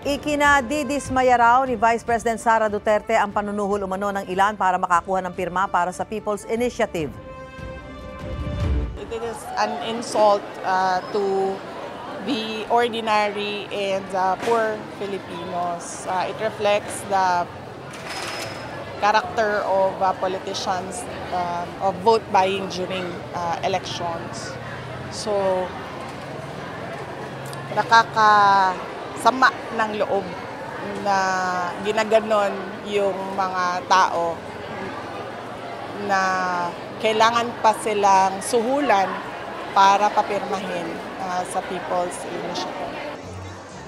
Ikinadidismaya raw ni Vice President Sara Duterte ang panunuhol umano ng ilan para makakuha ng pirma para sa People's Initiative. It is an insult to the ordinary and poor Filipinos. It reflects the character of politicians of vote buying during elections. So, nakakasama ng loob na ginaganon yung mga tao na kailangan pa silang suhulan para papirmahin sa People's Initiative.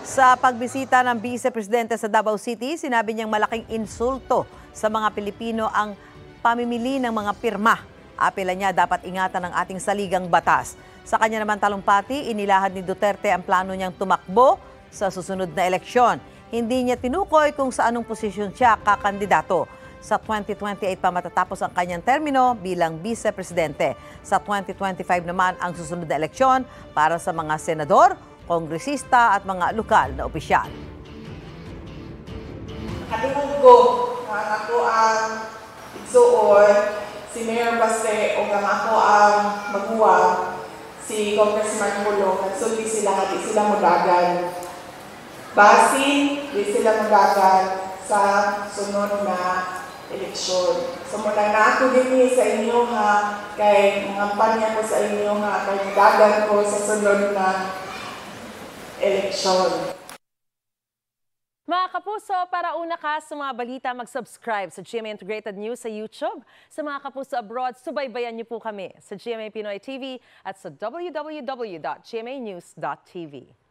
Sa pagbisita ng Vice Presidente sa Davao City, sinabi niyang malaking insulto sa mga Pilipino ang pamimili ng mga pirma. Apela niya dapat ingatan ang ating saligang batas. Sa kanya naman talumpati, inilahad ni Duterte ang plano niyang tumakbo sa susunod na eleksyon. Hindi niya tinukoy kung sa anong posisyon siya kakandidato. Sa 2028 pa matatapos ang kanyang termino bilang Vice Presidente. Sa 2025 naman ang susunod na eleksyon para sa mga senador, kongresista at mga lokal na opisyal. Nakatungog ko na ako ang igsuon, si Mayor Baste o ako ang maguwang, si Congressman Mulong, nagsulti sila, di sila magagan. Basin, di sila magagan sa sunod na eleksyon. So mula na ako din sa inyo ha, kay mga panya ko sa inyo ha, kay magagan ko sa sunod na eleksyon. Mga kapuso, para una ka sa mga balita, mag-subscribe sa GMA Integrated News sa YouTube. Sa mga kapuso abroad, subaybayan niyo po kami sa GMA Pinoy TV at sa www.gmanews.tv.